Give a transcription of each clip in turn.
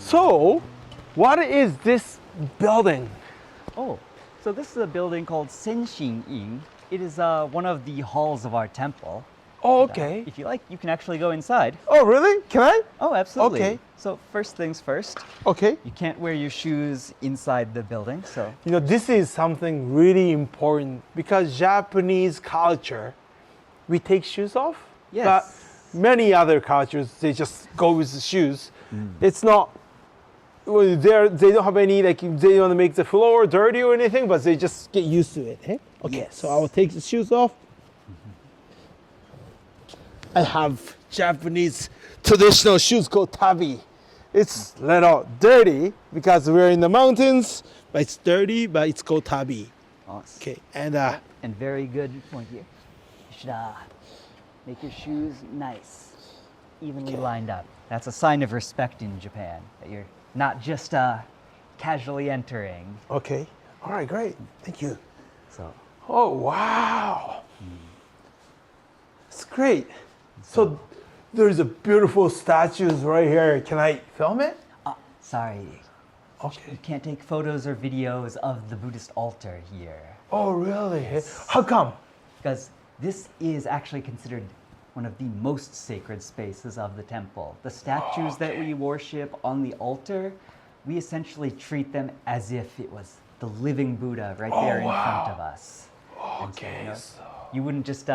So, what is this building? Oh, so this is a building called Senshin-in. It is one of the halls of our temple. Oh, okay. If you like, you can actually go inside. Oh, really? Can I? Oh, absolutely. Okay. So first things first, Okay. you can't wear your shoes inside the building, so You know, this is something really important because Japanese culture, we take shoes off. Yes. But many other cultures, they just go with the shoes. It's not, well, they don't have any, like, they don't want to make the floor dirty or anything, but they just get used to it. Eh? Okay, Yes. so I will take the shoes off. I have Japanese traditional shoes called tabi. It's a little dirty because we're in the mountains, but it's dirty, but it's called tabi. awesome. Okay, and And very good point here. You should make your shoes nice, evenly lined up. That's a sign of respect in Japan, that you're not just casually entering. okay, all right, great, thank you. So Oh wow, it's great. So there's a beautiful statues right here. Can I film it? sorry, Okay. you can't take photos or videos of the Buddhist altar here. Oh really? How come? Because this is actually considered one of the most sacred spaces of the temple. The statues that we worship on the altar, we essentially treat them as if it was the living Buddha right there in front of us. And so, Okay. you wouldn't just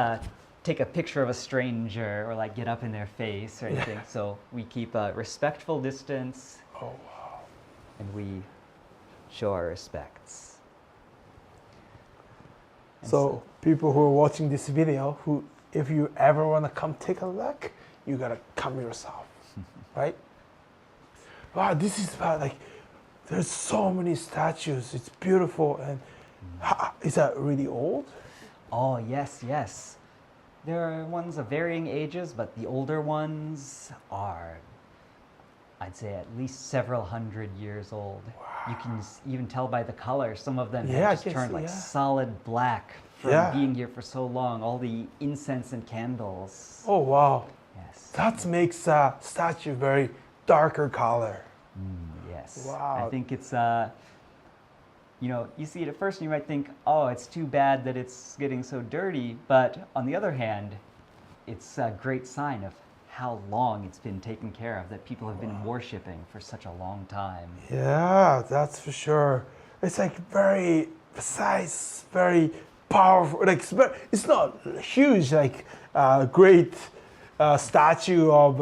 take a picture of a stranger or like get up in their face or anything. So we keep a respectful distance. Oh wow. And we show our respects. And So people who are watching this video, who if you ever want to come take a look, you gotta come yourself, right? Wow, this is about like there's so many statues. It's beautiful, and is that really old? Oh, yes, yes. There are ones of varying ages, but the older ones are, I'd say, at least several hundred years old. You can even tell by the color. Some of them Yeah, I have just can turned see, like yeah. solid black from Yeah. being here for so long. All the incense and candles. Oh wow, Yes. that makes a statue very darker color. Yes. Wow. I think it's, you see it at first and you might think, oh, it's too bad that it's getting so dirty. But on the other hand, it's a great sign of how long it's been taken care of, that people have been worshiping for such a long time. Yeah, that's for sure. It's like very precise, very powerful. Like it's not huge, like great statue of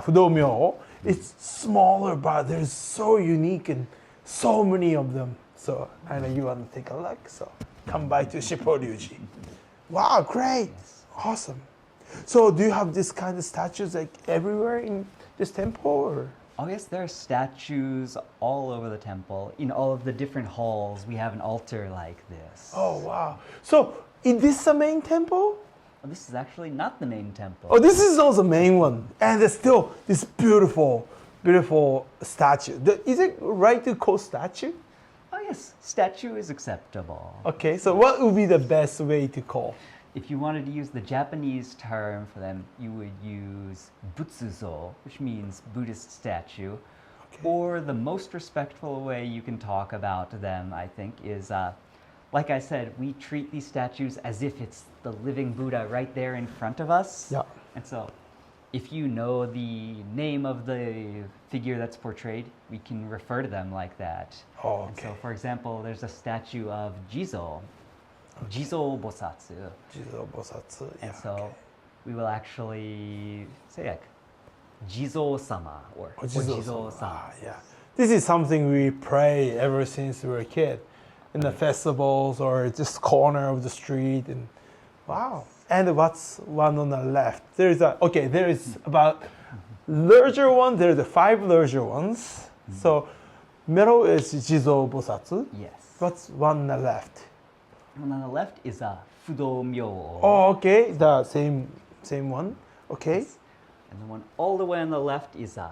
Fudomyo. It's smaller, but they're so unique and so many of them. So I know you want to take a look. So come by to Shippōryūji. Wow, great, awesome. So do you have this kind of statues like everywhere in this temple, or? Oh yes, there are statues all over the temple. In all of the different halls, we have an altar like this. Oh wow! So is this the main temple? Well, this is actually not the main temple. Oh, this is also the main one, and there's still this beautiful, beautiful statue. Is it right to call statue? Oh yes, statue is acceptable. Okay, so what would be the best way to call? If you wanted to use the Japanese term for them, you would use butsuzo, which means Buddhist statue. Okay. Or the most respectful way you can talk about them, I think, is, like I said, we treat these statues as if it's the living Buddha right there in front of us. Yeah. And so, if you know the name of the figure that's portrayed, we can refer to them like that. Oh, And okay. so, for example, there's a statue of Jizo, Jizo Bosatsu. Jizo Bosatsu. And Yeah. so okay. we will actually say like Jizo-sama or Jizo-sama. Ah, yeah. This is something we pray ever since we were a kid, in the festivals or just corner of the street, and wow. And what's one on the left? There is about larger one. There are the 5 larger ones. So middle is Jizo Bosatsu. Yes. What's one on the left? And on the left is a Fudomyo. Oh, okay, the same one. Okay. And the one all the way on the left is a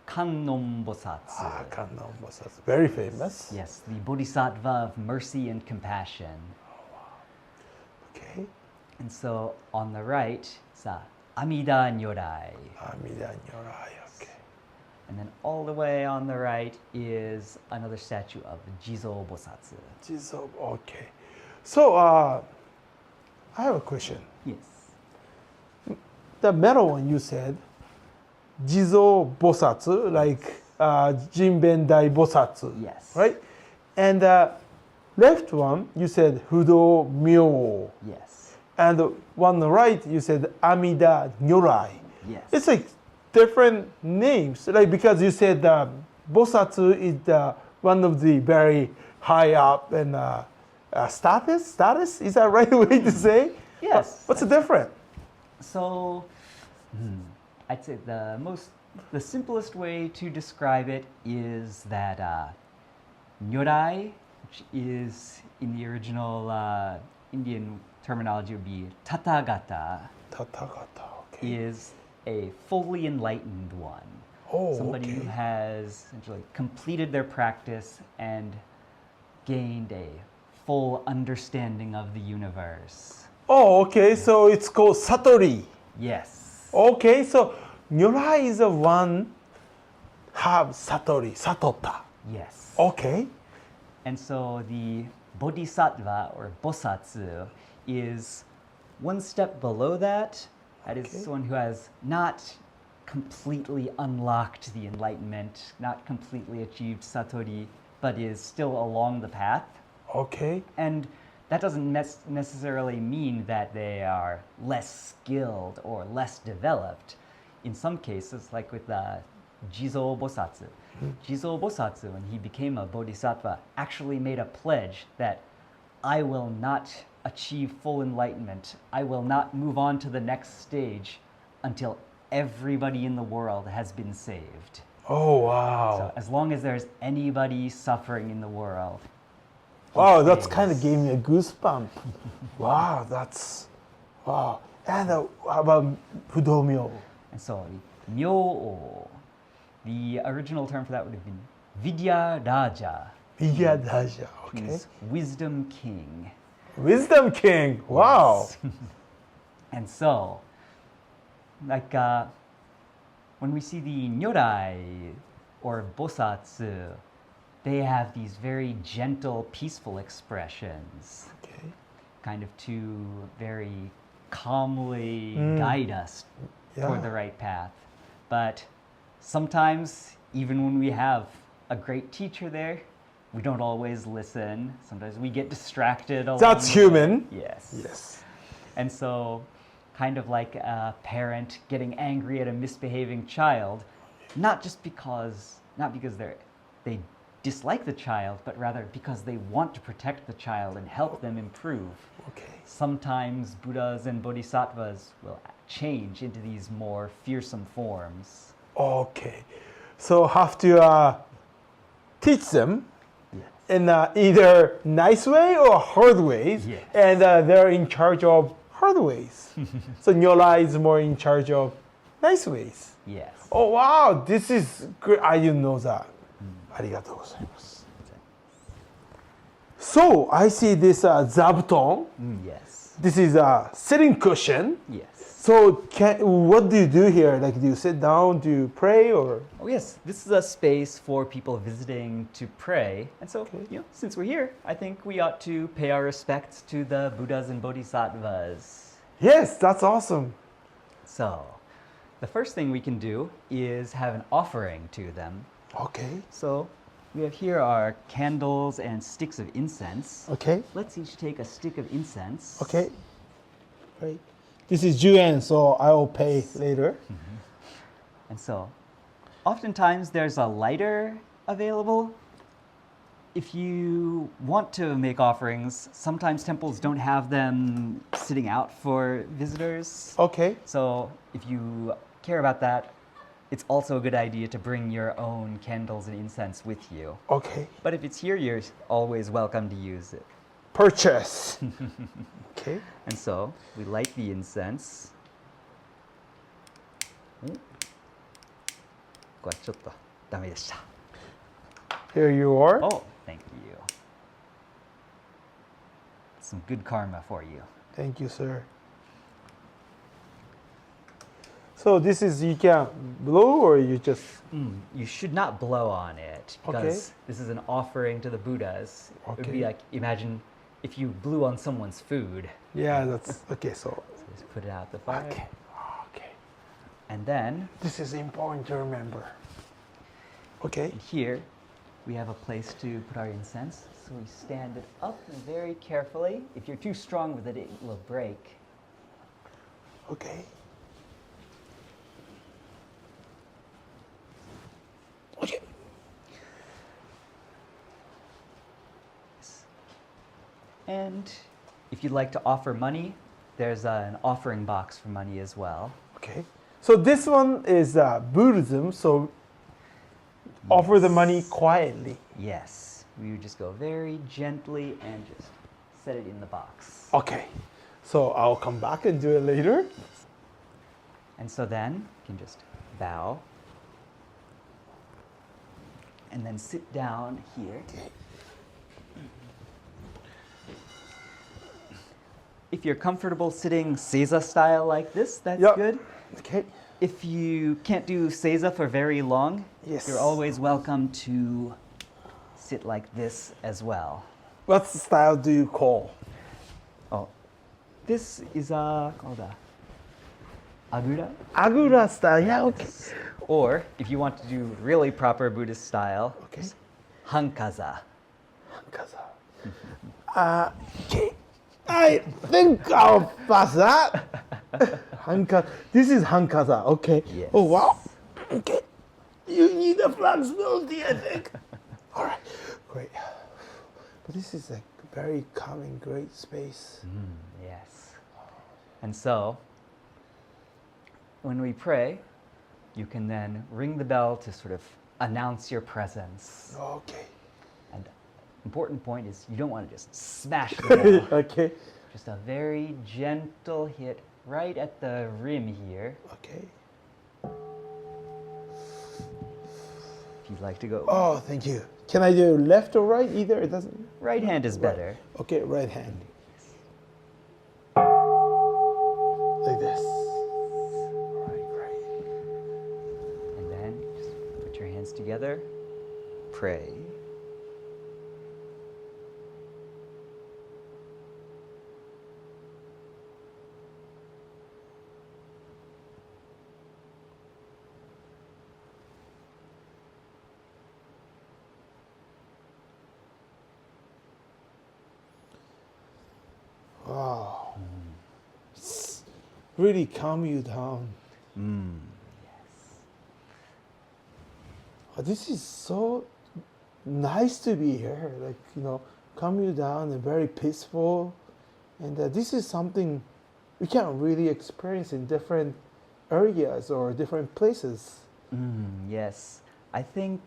Kannon Bosatsu. Ah, Kannon Bosatsu, very famous. Yes, the Bodhisattva of mercy and compassion. Okay. And so on the right is a Amida Nyorai. Amida Nyorai. Okay. And then all the way on the right is another statue of Jizo Bosatsu. Jizo, okay. So, I have a question. Yes. The middle one you said, Jizo Bosatsu, like Jinbendai Bosatsu. Yes. Right? And left one, you said Fudo Myo. Yes. And the one on the right, you said Amida Nyorai. Yes. It's like different names, like because you said Bosatsu is one of the very high up and status. Is that right way to say? Yes. What's the difference? So, I'd say the simplest way to describe it is that Nyorai, which is in the original Indian terminology would be Tathagata, Tathagata. Okay. is a fully enlightened one. Oh, Somebody okay. who has essentially completed their practice and gained a full understanding of the universe. Oh, okay. So it's called Satori. Yes. Okay, so Nyorai is the one have Satori, Satota. Yes. Okay. And so the Bodhisattva or Bosatsu is one step below that. That is Okay. someone who has not completely unlocked the enlightenment, not completely achieved Satori, but is still along the path. Okay. And that doesn't necessarily mean that they are less skilled or less developed. In some cases, like with Jizo Bosatsu. Jizo Bosatsu, when he became a bodhisattva, actually made a pledge that I will not achieve full enlightenment. I will not move on to the next stage until everybody in the world has been saved. Oh, wow. So as long as there's anybody suffering in the world. Wow, that's stays. kind of gave me a goosebump. Wow, that's, wow. And how about Fudomyo? And so the Myo, the original term for that would have been Vidya Raja, Vijayadaja, okay. who's wisdom king. Wisdom King, wow. Yes. And so, like when we see the Nyorai or Bosatsu, they have these very gentle, peaceful expressions, Okay. kind of to very calmly guide us Yeah. toward the right path. But sometimes, even when we have a great teacher there, we don't always listen. Sometimes we get distracted. along That's the way. human. Yes. Yes. And so, kind of like a parent getting angry at a misbehaving child, not because they dislike the child, but rather because they want to protect the child and help them improve. Okay. Sometimes Buddhas and Bodhisattvas will change into these more fearsome forms. Okay. So have to teach them Yes. in either nice way or hard ways. Yes. And they're in charge of hard ways. So Nyorai is more in charge of nice ways. Yes. Oh, wow. This is great. I didn't know that. ありがとうございます. So I see this zabuton. Yes. This is a sitting cushion. Yes. So what do you do here? Like, do you sit down, do you pray, or? Oh yes, this is a space for people visiting to pray. And so, since we're here, I think we ought to pay our respects to the Buddhas and Bodhisattvas. Yes, that's awesome. So, the first thing we can do is have an offering to them. Okay. So, we have here our candles and sticks of incense. Okay. Let's each take a stick of incense. Okay. Great. This is Juan, so I will pay later. And so, oftentimes there's a lighter available. If you want to make offerings, sometimes temples don't have them sitting out for visitors. Okay. So, if you care about that, it's also a good idea to bring your own candles and incense with you. Okay. But if it's here, you're always welcome to use it. Purchase. Okay. And so, we light the incense. Oh. これちょっとダメでした. Here you are. Oh, thank you. Some good karma for you. Thank you, sir. So this is you can blow or you just You should not blow on it because this is an offering to the Buddhas. It would be Okay. like, imagine if you blew on someone's food. yeah, that's okay. So So just put it out the fire. okay, okay. And then This is important to remember. Okay. here we have a place to put our incense. So we stand it up very carefully. If you're too strong with it, it will break. Okay. Okay. And if you'd like to offer money, there's an offering box for money as well. Okay. So this one is Buddhism. So offer the money quietly. Yes, we would just go very gently and just set it in the box. Okay. So I'll come back and do it later. And so then you can just bow and then sit down here. If you're comfortable sitting seiza style like this, that's Yep. good. Okay. If you can't do seiza for very long, Yes. you're always welcome to sit like this as well. What style do you call? Oh, this is called a agura. Agura style. Yeah. Okay. Or if you want to do really proper Buddhist style, Okay. hankaza. Hankaza. Okay. I think I'll pass that. Hanka. This is Hankaza. Okay. Yes. Oh wow. Okay. You need a flexibility, I think. All right. Great. But this is a very calming, great space. Yes. And so, when we pray, you can then ring the bell to sort of announce your presence. Okay. And important point is you don't want to just smash the bell. Okay. Just a very gentle hit right at the rim here. Okay. If you'd like to go. Oh, thank you. Can I do left or right? Either it doesn't. Right hand is better. Okay, right hand. Like this. Right. And then just put your hands together. Pray. Wow. It's really calm you down. Oh, this is so nice to be here. Like, calm you down and very peaceful. And this is something we can't really experience in different areas or different places. Yes. I think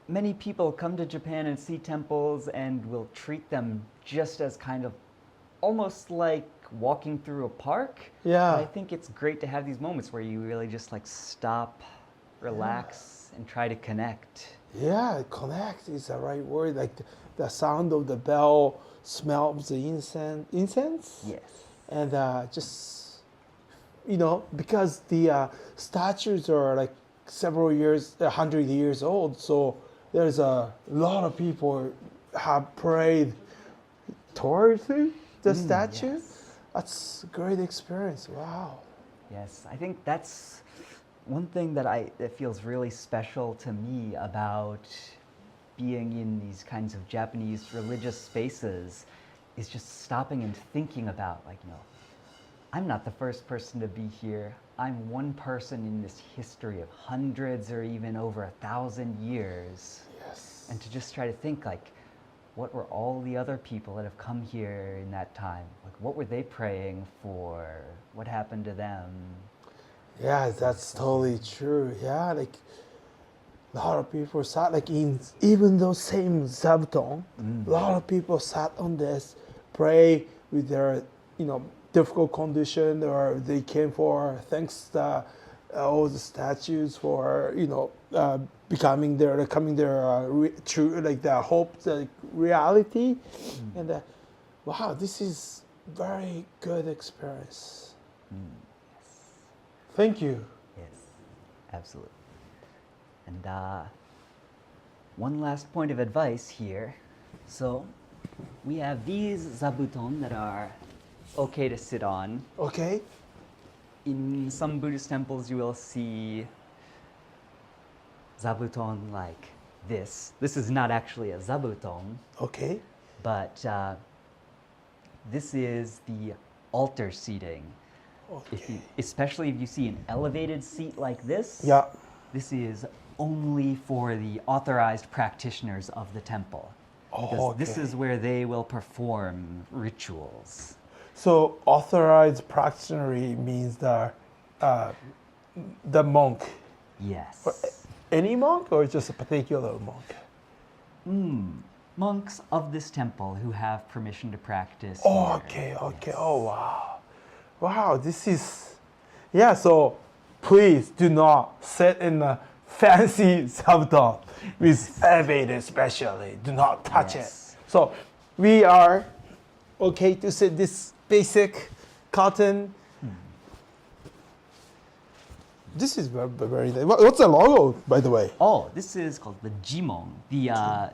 many people come to Japan and see temples and will treat them just as kind of almost like walking through a park. Yeah. But I think it's great to have these moments where you really just like stop, relax, and try to connect. Yeah, connect is the right word. Like the sound of the bell, smell of the incense. Yes. And just, because the statues are like several years, 100 years old, so there's a lot of people have prayed towards the statue. Yes. That's a great experience. Wow. Yes, I think that's one thing that feels really special to me about being in these kinds of Japanese religious spaces is just stopping and thinking about, I'm not the first person to be here. I'm one person in this history of hundreds or even over 1,000 years. Yes. And to just try to think, what were all the other people that have come here in that time? What were they praying for? What happened to them? Yeah, that's totally true. Yeah, like a lot of people sat in even those same zabuton. A lot of people sat on this, pray with their difficult condition, or they came for thanks to all the statues for becoming their true their hope, the reality, and wow, this is very good experience. Thank you. Yes, absolutely. And one last point of advice here. So we have these zabuton that are okay to sit on. Okay. In some Buddhist temples, you will see zabuton like this. This is not actually a zabuton, Okay. but this is the altar seating. Okay. Especially if you see an elevated seat like this, Yeah. this is only for the authorized practitioners of the temple. Because this Okay. is where they will perform rituals. So authorized practitioner means the monk. Yes. Any monk or just a particular monk? Monks of this temple who have permission to practice. Oh, here. okay, okay. Yes. Oh, wow. Wow, this is, yeah, so please do not sit in a fancy zabuton with elevator especially. Do not touch Yes. it. So we are okay to sit this basic cotton. This is very, very nice. What's the logo, by the way? Oh, this is called the Jimon, the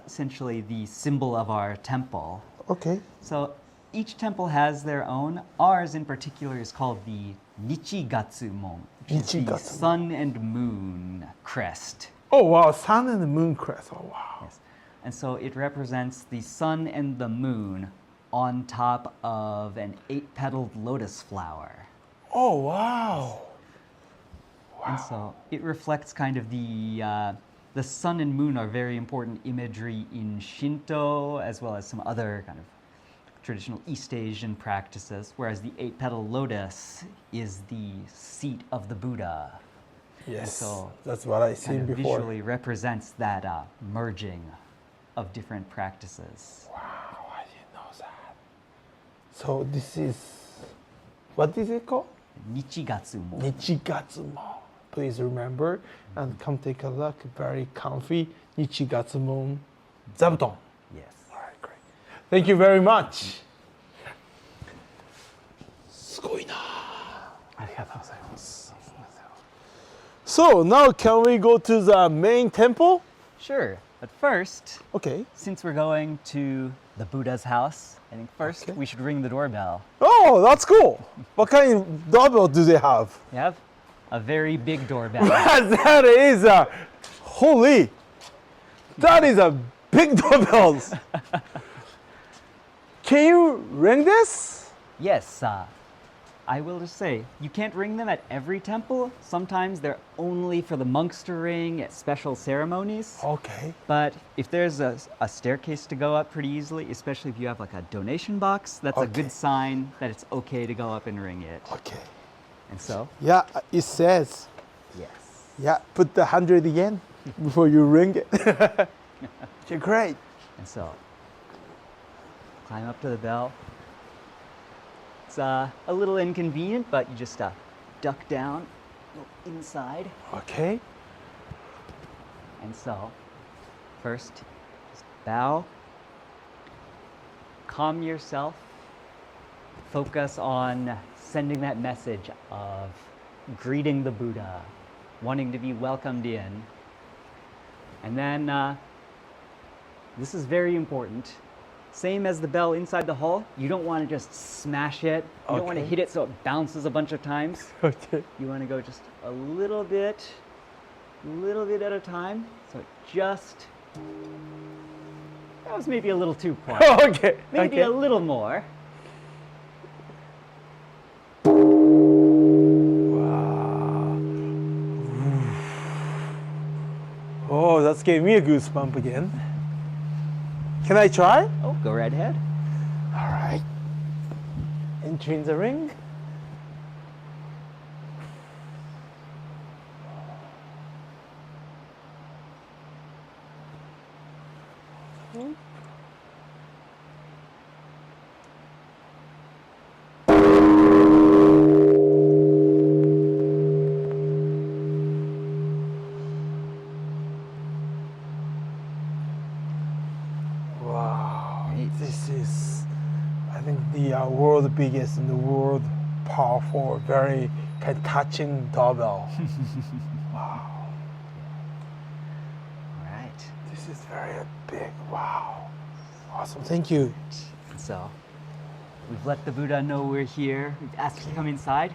essentially the symbol of our temple. Okay. So each temple has their own. Ours in particular is called the Nichigatsumon, which is the Nichigatsu. sun and moon crest. Oh, wow, sun and the moon crest. Oh, wow. Yes. And so it represents the sun and the moon on top of an 8-petaled lotus flower. Oh, wow. And so it reflects kind of the sun and moon are very important imagery in Shinto, as well as some other kind of traditional East Asian practices, whereas the 8-petaled lotus is the seat of the Buddha. Yes, so that's what I seen Kind of before. visually represents that merging of different practices. Wow, I didn't know that. So this is, what is it called? Nichigatsumon. Nichigatsumon. Please remember and come take a look. Very comfy Nichigatsumon zabuton. Yes. All right, great. Thank you very much. すごいな。ありがとうございます。So now can we go to the main temple? Sure. But first, Okay. since we're going to the Buddha's house, I think first Okay. we should ring the doorbell. Oh, that's cool. What kind of doorbell do they have? You have a very big doorbell. That is a holy. That is a big doorbell. Can you ring this? Yes, I will just say, you can't ring them at every temple. Sometimes they're only for the monks to ring at special ceremonies. Okay. But if there's a staircase to go up pretty easily, especially if you have like a donation box, that's a Okay. good sign that it's okay to go up and ring it. Okay. And so, Yeah, it says. yes. Yeah, put the 100 yen before you ring it. You're great. And so, climb up to the bell. It's a little inconvenient, but you just duck down, go inside. Okay. And so, first, just bow, calm yourself, focus on sending that message of greeting the Buddha, wanting to be welcomed in. And then, this is very important. Same as the bell inside the hall, you don't want to just smash it. You don't want to Okay. hit it so it bounces a bunch of times. Okay. You want to go just a little bit at a time. So it just, that was maybe a little too quiet. Okay. Maybe okay. a little more. Wow. Oh, that's gave me a goosebump again. Can I try? Oh, go right ahead. All right. Entering the ring. Wow. Great. This is, I think, the world biggest and the world powerful, very can touching doorbell. Wow. All right. This is very big. Wow. Awesome. Thank you. So we've let the Buddha know we're here. We've asked to come inside.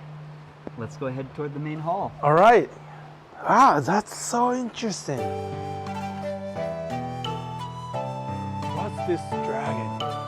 Let's go ahead toward the main hall. All right. Ah, that's so interesting. What's this dragon?